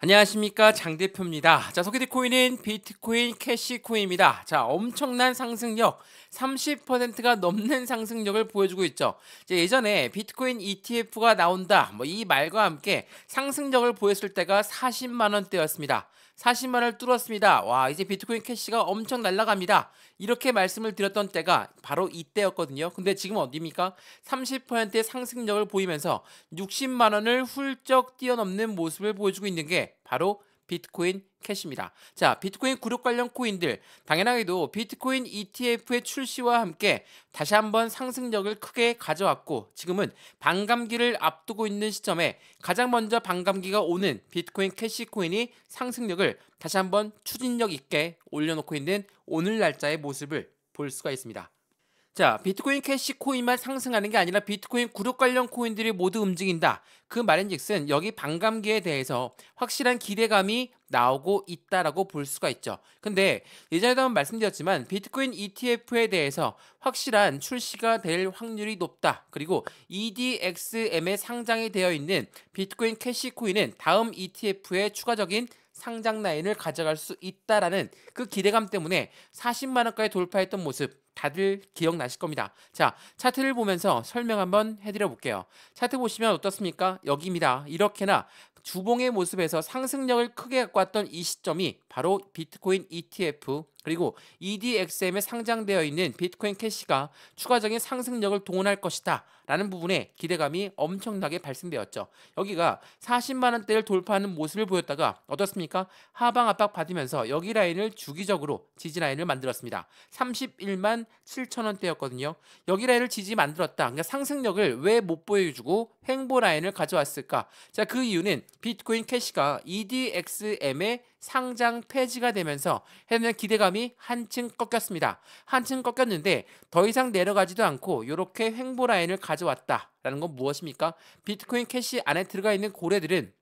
안녕하십니까, 장 대표입니다. 자, 소개될 코인은 비트코인 캐시코인입니다. 자, 엄청난 상승력, 30%가 넘는 상승력을 보여주고 있죠. 이제 예전에 비트코인 ETF가 나온다, 이 말과 함께 상승력을 보였을 때가 40만 원대였습니다. 40만 원을 뚫었습니다. 와, 이제 비트코인 캐시가 엄청 날아갑니다. 이렇게 말씀을 드렸던 때가 바로 이때였거든요. 근데 지금 어디입니까? 30%의 상승력을 보이면서 60만 원을 훌쩍 뛰어넘는 모습을 보여주고 있는 게 바로 비트코인 캐시입니다. 자, 비트코인 그룹 관련 코인들, 당연하게도 비트코인 ETF의 출시와 함께 다시 한번 상승력을 크게 가져왔고, 지금은 반감기를 앞두고 있는 시점에 가장 먼저 반감기가 오는 비트코인 캐시코인이 상승력을 다시 한번 추진력 있게 올려놓고 있는 오늘 날짜의 모습을 볼 수가 있습니다. 자, 비트코인 캐시 코인만 상승하는 게 아니라 비트코인 그룹 관련 코인들이 모두 움직인다. 그 말인즉슨 여기 반감기에 대해서 확실한 기대감이 나오고 있다라고 볼 수가 있죠. 근데 예전에도 한번 말씀드렸지만 비트코인 ETF에 대해서 확실한 출시가 될 확률이 높다. 그리고 EDXM에 상장이 되어 있는 비트코인 캐시 코인은 다음 ETF의 추가적인 상장 라인을 가져갈 수 있다라는 그 기대감 때문에 40만 원까지 돌파했던 모습 다들 기억나실 겁니다. 자, 차트를 보면서 설명 한번 해드려 볼게요. 차트 보시면 어떻습니까? 여기입니다. 이렇게나 주봉의 모습에서 상승력을 크게 갖고 왔던 이 시점이 바로 비트코인 ETF 그리고 EDXM에 상장되어 있는 비트코인 캐시가 추가적인 상승력을 동원할 것이다 라는 부분에 기대감이 엄청나게 발생되었죠. 여기가 40만 원대를 돌파하는 모습을 보였다가 어떻습니까? 하방 압박 받으면서 여기 라인을 주기적으로 지지 라인을 만들었습니다. 31만 7천 원대였거든요. 여기 라인을 지지 만들었다. 그러니까 상승력을 왜 못 보여주고 횡보 라인을 가져왔을까? 자, 그 이유는 비트코인 캐시가 EDXM의 상장 폐지가 되면서 해당 기대감이 한층 꺾였습니다. 한층 꺾였는데 더 이상 내려가지도 않고 이렇게 횡보 라인을 가져왔다라는 건 무엇입니까? 비트코인 캐시 안에 들어가 있는 고래들은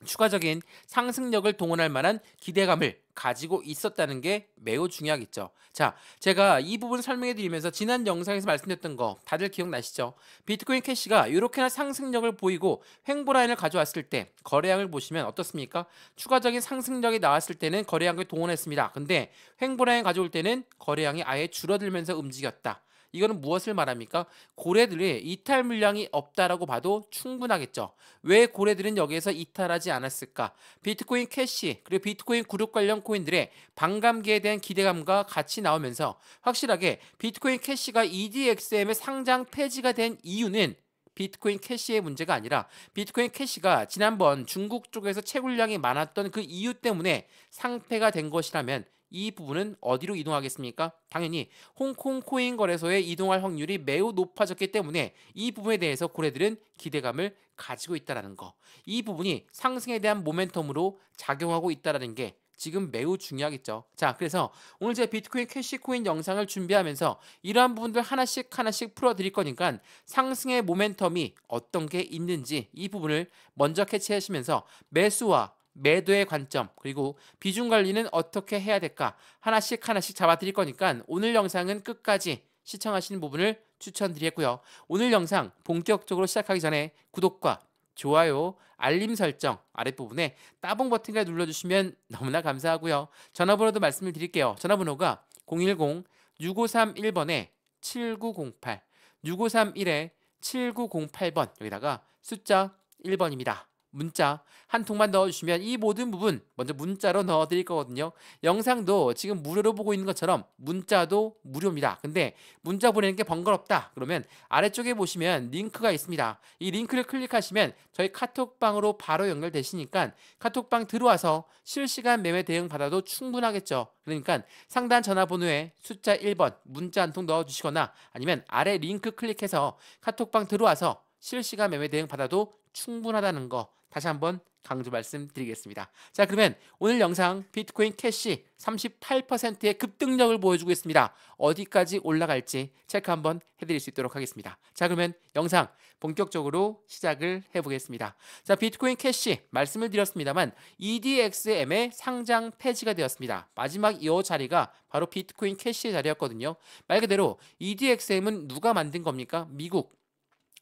추가적인 상승력을 동원할 만한 기대감을 가지고 있었다는 게 매우 중요하겠죠. 자, 제가 이 부분 설명해 드리면서 지난 영상에서 말씀드렸던 거 다들 기억나시죠? 비트코인 캐시가 이렇게나 상승력을 보이고 횡보 라인을 가져왔을 때 거래량을 보시면 어떻습니까? 추가적인 상승력이 나왔을 때는 거래량을 동원했습니다. 근데 횡보 라인 가져올 때는 거래량이 아예 줄어들면서 움직였다. 이거는 무엇을 말합니까? 고래들의 이탈 물량이 없다라고 봐도 충분하겠죠. 왜 고래들은 여기에서 이탈하지 않았을까? 비트코인 캐시 그리고 비트코인 그룹 관련 코인들의 반감기에 대한 기대감과 같이 나오면서 확실하게 비트코인 캐시가 EDXM의 상장 폐지가 된 이유는 비트코인 캐시의 문제가 아니라 비트코인 캐시가 지난번 중국 쪽에서 채굴량이 많았던 그 이유 때문에 상폐가 된 것이라면 이 부분은 어디로 이동하겠습니까? 당연히 홍콩 코인 거래소에 이동할 확률이 매우 높아졌기 때문에 이 부분에 대해서 고래들은 기대감을 가지고 있다는 거. 이 부분이 상승에 대한 모멘텀으로 작용하고 있다는 게 지금 매우 중요하겠죠. 자, 그래서 오늘 제 비트코인 캐시코인 영상을 준비하면서 이러한 부분들 하나씩 풀어드릴 거니까 상승의 모멘텀이 어떤 게 있는지 이 부분을 먼저 캐치하시면서 매수와 매도의 관점 그리고 비중 관리는 어떻게 해야 될까 하나씩 잡아드릴 거니까 오늘 영상은 끝까지 시청하시는 부분을 추천드리겠고요. 오늘 영상 본격적으로 시작하기 전에 구독과 좋아요, 알림 설정 아랫부분에 따봉 버튼까지 눌러주시면 너무나 감사하고요. 전화번호도 말씀을 드릴게요. 전화번호가 010-6531번에 7908 6531에 7908번 여기다가 숫자 1번입니다. 문자 한 통만 넣어주시면 이 모든 부분 먼저 문자로 넣어드릴 거거든요. 영상도 지금 무료로 보고 있는 것처럼 문자도 무료입니다. 근데 문자 보내는 게 번거롭다 그러면 아래쪽에 보시면 링크가 있습니다. 이 링크를 클릭하시면 저희 카톡방으로 바로 연결되시니까 카톡방 들어와서 실시간 매매 대응 받아도 충분하겠죠. 그러니까 상단 전화번호에 숫자 1번 문자 한 통 넣어주시거나 아니면 아래 링크 클릭해서 카톡방 들어와서 실시간 매매 대응 받아도 충분하다는 거 다시 한번 강조 말씀드리겠습니다. 자, 그러면 오늘 영상 비트코인 캐시 38%의 급등력을 보여주고 있습니다. 어디까지 올라갈지 체크 한번 해드릴 수 있도록 하겠습니다. 자, 그러면 영상 본격적으로 시작을 해보겠습니다. 자, 비트코인 캐시 말씀을 드렸습니다만 EDXM의 상장 폐지가 되었습니다. 마지막 이 자리가 바로 비트코인 캐시의 자리였거든요. 말 그대로 EDXM은 누가 만든 겁니까? 미국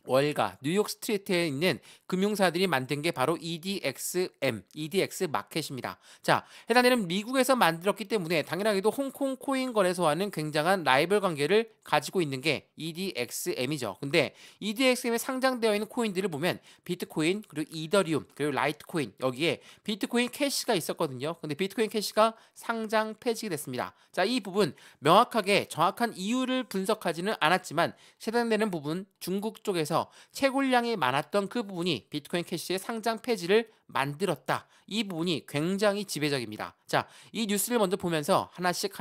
월가, 뉴욕 스트리트에 있는 금융사들이 만든 게 바로 EDXM, EDX 마켓입니다. 자, 해당되는 미국에서 만들었기 때문에 당연하게도 홍콩 코인 거래소와는 굉장한 라이벌 관계를 가지고 있는 게 EDXM이죠. 근데 EDXM에 상장되어 있는 코인들을 보면 비트코인, 그리고 이더리움, 그리고 라이트코인, 여기에 비트코인 캐시가 있었거든요. 근데 비트코인 캐시가 상장 폐지가 됐습니다. 자, 이 부분 명확하게 정확한 이유를 분석하지는 않았지만 해당되는 부분 중국 쪽에서 채굴량이 많았던 그 부분이 비트코인 캐시의 상장 폐지를 만들었다. 이 부분이 굉장히 지배적입니다. 자, 이 뉴스를 먼저 보면서 하나씩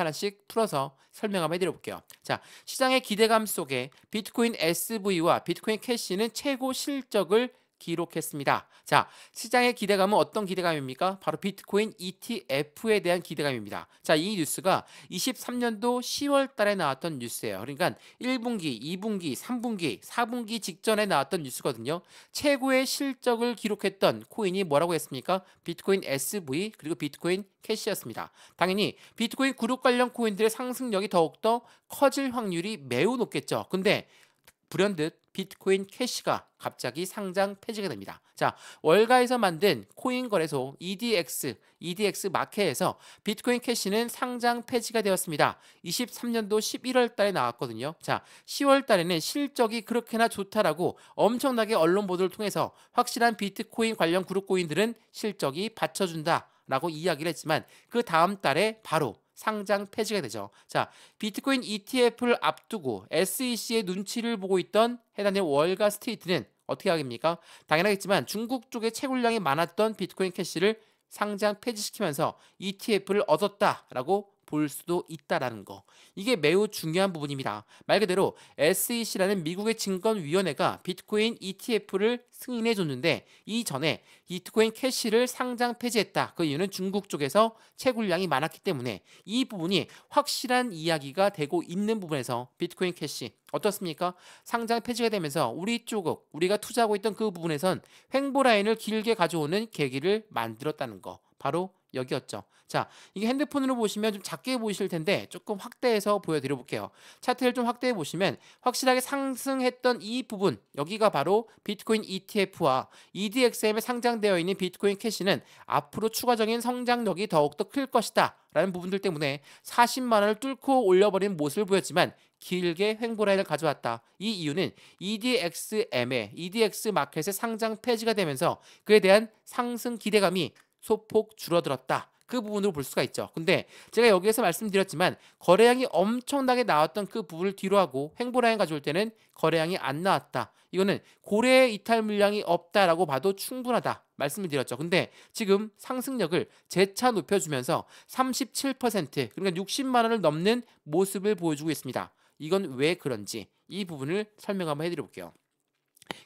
풀어서 설명 한번 해드려 볼게요. 자, 시장의 기대감 속에 비트코인 SV와 비트코인 캐시는 최고 실적을 기록했습니다. 자, 시장의 기대감은 어떤 기대감입니까? 바로 비트코인 ETF에 대한 기대감입니다. 자, 이 뉴스가 23년도 10월 달에 나왔던 뉴스예요. 그러니까 1분기, 2분기, 3분기, 4분기 직전에 나왔던 뉴스거든요. 최고의 실적을 기록했던 코인이 뭐라고 했습니까? 비트코인 SV 그리고 비트코인 캐시였습니다. 당연히 비트코인 그룹 관련 코인들의 상승력이 더욱더 커질 확률이 매우 높겠죠. 근데 불현듯 비트코인 캐시가 갑자기 상장 폐지가 됩니다. 자, 월가에서 만든 코인 거래소 EDX 마켓에서 비트코인 캐시는 상장 폐지가 되었습니다. 23년도 11월 달에 나왔거든요. 자, 10월 달에는 실적이 그렇게나 좋다라고 엄청나게 언론 보도를 통해서 확실한 비트코인 관련 그룹 코인들은 실적이 받쳐준다라고 이야기를 했지만 그 다음 달에 바로 상장 폐지가 되죠. 자, 비트코인 ETF를 앞두고 SEC의 눈치를 보고 있던 해당되는 월가 스트리트는 어떻게 하겠습니까? 당연하겠지만 중국 쪽에 채굴량이 많았던 비트코인 캐시를 상장 폐지시키면서 ETF를 얻었다라고 볼 수도 있다라는 거. 이게 매우 중요한 부분입니다. 말 그대로 SEC라는 미국의 증권위원회가 비트코인 ETF를 승인해 줬는데 이전에 비트코인 캐시를 상장 폐지했다. 그 이유는 중국 쪽에서 채굴량이 많았기 때문에 이 부분이 확실한 이야기가 되고 있는 부분에서 비트코인 캐시 어떻습니까? 상장 폐지가 되면서 우리가 투자하고 있던 그 부분에선 횡보 라인을 길게 가져오는 계기를 만들었다는 거. 바로 여기였죠. 자, 이게 핸드폰으로 보시면 좀 작게 보이실 텐데 조금 확대해서 보여드려 볼게요. 차트를 좀 확대해 보시면 확실하게 상승했던 이 부분, 여기가 바로 비트코인 ETF와 EDXM에 상장되어 있는 비트코인 캐시는 앞으로 추가적인 성장력이 더욱더 클 것이다 라는 부분들 때문에 40만 원을 뚫고 올려버린 모습을 보였지만 길게 횡보 라인을 가져왔다. 이 이유는 EDX 마켓의 상장 폐지가 되면서 그에 대한 상승 기대감이 소폭 줄어들었다. 그 부분으로 볼 수가 있죠. 근데 제가 여기에서 말씀드렸지만 거래량이 엄청나게 나왔던 그 부분을 뒤로하고 횡보라인 가져올 때는 거래량이 안 나왔다. 이거는 고래 이탈 물량이 없다라고 봐도 충분하다. 말씀을 드렸죠. 근데 지금 상승력을 재차 높여주면서 37% 그러니까 60만 원을 넘는 모습을 보여주고 있습니다. 이건 왜 그런지 이 부분을 설명 한번 해드려 볼게요.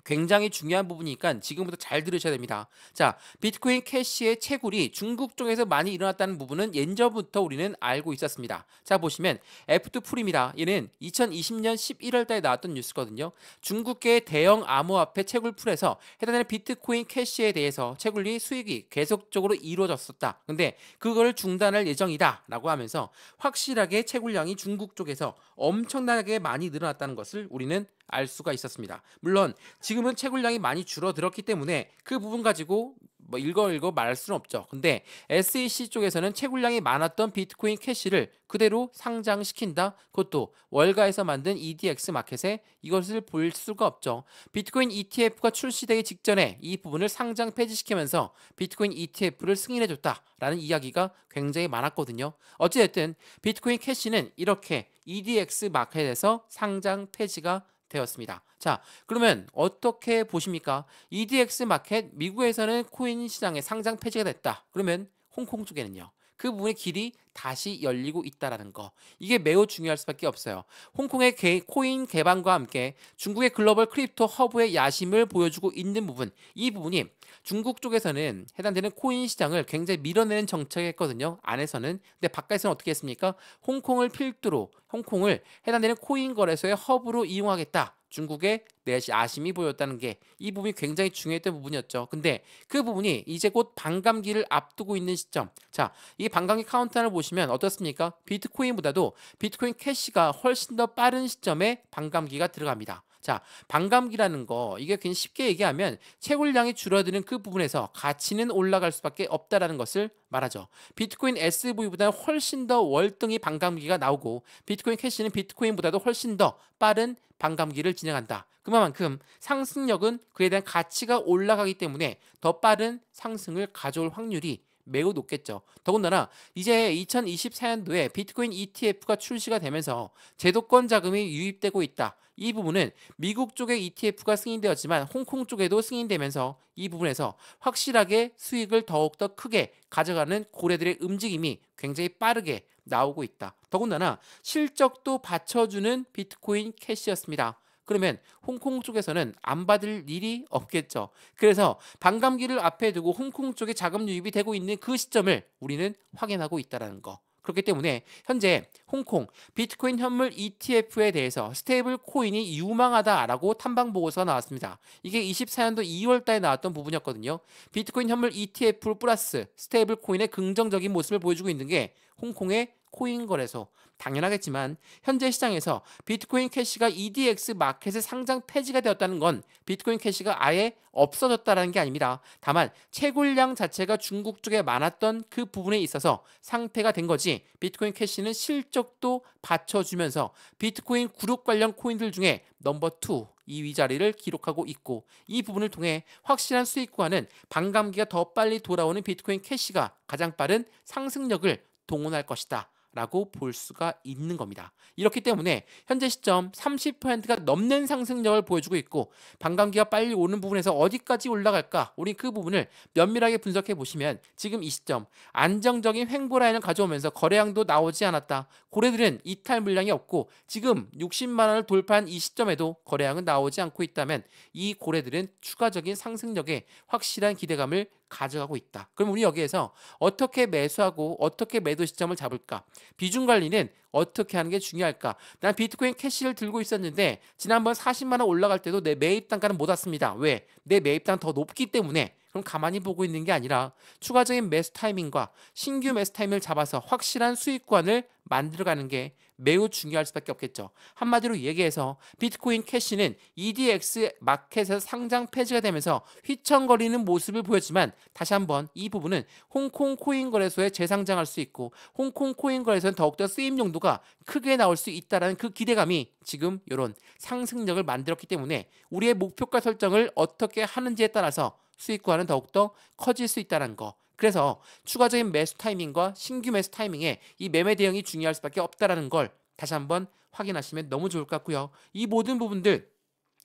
굉장히 중요한 부분이니까 지금부터 잘 들으셔야 됩니다. 자, 비트코인 캐시의 채굴이 중국 쪽에서 많이 일어났다는 부분은 예전부터 우리는 알고 있었습니다. 자, 보시면 F2 풀입니다. 얘는 2020년 11월 달에 나왔던 뉴스거든요. 중국계 대형 암호화폐 채굴 풀에서 해당되는 비트코인 캐시에 대해서 채굴이 수익이 계속적으로 이루어졌었다. 근데 그걸 중단할 예정이다 라고 하면서 확실하게 채굴량이 중국 쪽에서 엄청나게 많이 늘어났다는 것을 우리는 알 수가 있었습니다. 물론 지금은 채굴량이 많이 줄어들었기 때문에 그 부분 가지고 뭐 읽어 말할 수는 없죠. 근데 SEC 쪽에서는 채굴량이 많았던 비트코인 캐시를 그대로 상장시킨다. 그것도 월가에서 만든 EDX 마켓에 이것을 볼 수가 없죠. 비트코인 ETF가 출시되기 직전에 이 부분을 상장 폐지시키면서 비트코인 ETF를 승인해줬다라는 이야기가 굉장히 많았거든요. 어찌됐든 비트코인 캐시는 이렇게 EDX 마켓에서 상장 폐지가 되었습니다. 자, 그러면 어떻게 보십니까? EDX 마켓 미국에서는 코인 시장에 상장 폐지가 됐다. 그러면 홍콩 쪽에는요. 그 부분의 길이 다시 열리고 있다라는 거. 이게 매우 중요할 수밖에 없어요. 홍콩의 코인 개방과 함께 중국의 글로벌 크립토 허브의 야심을 보여주고 있는 부분. 이 부분이 중국 쪽에서는 해당되는 코인 시장을 굉장히 밀어내는 정책을 했거든요. 안에서는. 근데 바깥에서는 어떻게 했습니까? 홍콩을 필두로 홍콩을 해당되는 코인 거래소의 허브로 이용하겠다. 중국의 아심이 보였다는 게 이 부분이 굉장히 중요했던 부분이었죠. 근데 그 부분이 이제 곧 반감기를 앞두고 있는 시점. 자, 이 반감기 카운트를 보시면 어떻습니까? 비트코인보다도 비트코인 캐시가 훨씬 더 빠른 시점에 반감기가 들어갑니다. 자, 반감기라는 거 이게 그냥 쉽게 얘기하면 채굴량이 줄어드는 그 부분에서 가치는 올라갈 수밖에 없다라는 것을 말하죠. 비트코인 SV보다 훨씬 더 월등히 반감기가 나오고 비트코인 캐시는 비트코인보다도 훨씬 더 빠른 반감기를 진행한다. 그만큼 상승력은 그에 대한 가치가 올라가기 때문에 더 빠른 상승을 가져올 확률이 매우 높겠죠. 더군다나 이제 2024년도에 비트코인 ETF가 출시가 되면서 제도권 자금이 유입되고 있다. 이 부분은 미국 쪽의 ETF가 승인되었지만 홍콩 쪽에도 승인되면서 이 부분에서 확실하게 수익을 더욱더 크게 가져가는 고래들의 움직임이 굉장히 빠르게 나오고 있다. 더군다나 실적도 받쳐주는 비트코인 캐시였습니다. 그러면 홍콩 쪽에서는 안 받을 일이 없겠죠. 그래서 반감기를 앞에 두고 홍콩 쪽에 자금 유입이 되고 있는 그 시점을 우리는 확인하고 있다는 거. 그렇기 때문에 현재 홍콩 비트코인 현물 ETF에 대해서 스테이블 코인이 유망하다라고 탐방 보고서가 나왔습니다. 이게 24년도 2월 달에 나왔던 부분이었거든요. 비트코인 현물 ETF 플러스 스테이블 코인의 긍정적인 모습을 보여주고 있는 게 홍콩의 코인 거래소. 당연하겠지만 현재 시장에서 비트코인 캐시가 EDX 마켓에 상장 폐지가 되었다는 건 비트코인 캐시가 아예 없어졌다는 게 아닙니다. 다만 채굴량 자체가 중국 쪽에 많았던 그 부분에 있어서 상폐가 된 거지 비트코인 캐시는 실적도 받쳐주면서 비트코인 그룹 관련 코인들 중에 넘버 2 2위 자리를 기록하고 있고 이 부분을 통해 확실한 수익 구하는 반감기가 더 빨리 돌아오는 비트코인 캐시가 가장 빠른 상승력을 동원할 것이다. 라고 볼 수가 있는 겁니다. 이렇기 때문에 현재 시점 30%가 넘는 상승력을 보여주고 있고 반감기가 빨리 오는 부분에서 어디까지 올라갈까? 우리 그 부분을 면밀하게 분석해 보시면 지금 이 시점 안정적인 횡보 라인을 가져오면서 거래량도 나오지 않았다. 고래들은 이탈 물량이 없고 지금 60만 원을 돌파한 이 시점에도 거래량은 나오지 않고 있다면 이 고래들은 추가적인 상승력에 확실한 기대감을 가져가고 있다. 그럼 우리 여기에서 어떻게 매수하고 어떻게 매도 시점을 잡을까? 비중 관리는 어떻게 하는 게 중요할까? 난 비트코인 캐시를 들고 있었는데 지난번 40만 원 올라갈 때도 내 매입 단가는 못 왔습니다. 왜? 내 매입 단 더 높기 때문에. 그럼 가만히 보고 있는 게 아니라 추가적인 매수 타이밍과 신규 매수 타이밍을 잡아서 확실한 수익 구간을 만들어가는 게 매우 중요할 수밖에 없겠죠. 한마디로 얘기해서 비트코인 캐시는 EDX 마켓에서 상장 폐지가 되면서 휘청거리는 모습을 보였지만 다시 한번 이 부분은 홍콩 코인 거래소에 재상장할 수 있고 홍콩 코인 거래소는 더욱더 쓰임 용도가 크게 나올 수 있다는 그 기대감이 지금 이런 상승력을 만들었기 때문에 우리의 목표가 설정을 어떻게 하는지에 따라서 수익 구간은 더욱더 커질 수 있다는 거. 그래서 추가적인 매수 타이밍과 신규 매수 타이밍에 이 매매 대응이 중요할 수밖에 없다는 걸 다시 한번 확인하시면 너무 좋을 것 같고요. 이 모든 부분들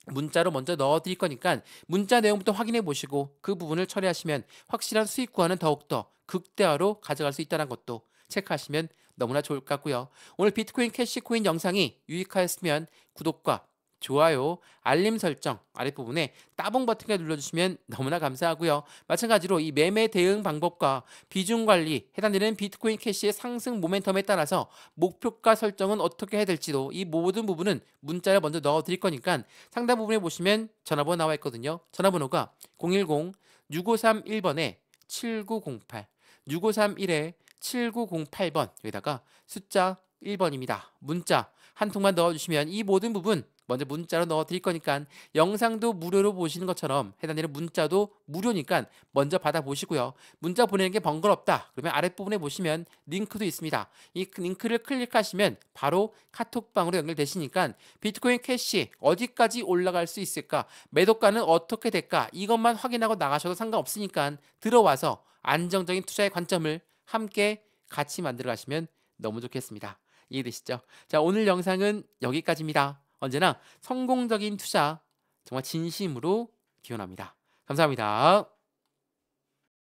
문자로 먼저 넣어드릴 거니까 문자 내용부터 확인해 보시고 그 부분을 처리하시면 확실한 수익 구간은 더욱더 극대화로 가져갈 수 있다는 것도 체크하시면 너무나 좋을 것 같고요. 오늘 비트코인 캐시코인 영상이 유익하였으면 구독과 좋아요, 알림 설정 아랫부분에 따봉 버튼을 눌러주시면 너무나 감사하고요. 마찬가지로 이 매매 대응 방법과 비중 관리, 해당되는 비트코인 캐시의 상승 모멘텀에 따라서 목표가 설정은 어떻게 해야 될지도 이 모든 부분은 문자를 먼저 넣어드릴 거니까 상단 부분에 보시면 전화번호 나와 있거든요. 전화번호가 010-6531번에 7908, 6531에 7908번 여기다가 숫자 1번입니다. 문자 한 통만 넣어주시면 이 모든 부분 먼저 문자로 넣어드릴 거니까 영상도 무료로 보시는 것처럼 해당되는 문자도 무료니까 먼저 받아보시고요. 문자 보내는 게 번거롭다. 그러면 아랫부분에 보시면 링크도 있습니다. 이 링크를 클릭하시면 바로 카톡방으로 연결되시니까 비트코인 캐시 어디까지 올라갈 수 있을까? 매도가는 어떻게 될까? 이것만 확인하고 나가셔도 상관없으니까 들어와서 안정적인 투자의 관점을 함께 같이 만들어 가시면 너무 좋겠습니다. 이해되시죠? 자, 오늘 영상은 여기까지입니다. 언제나 성공적인 투자 정말 진심으로 기원합니다. 감사합니다.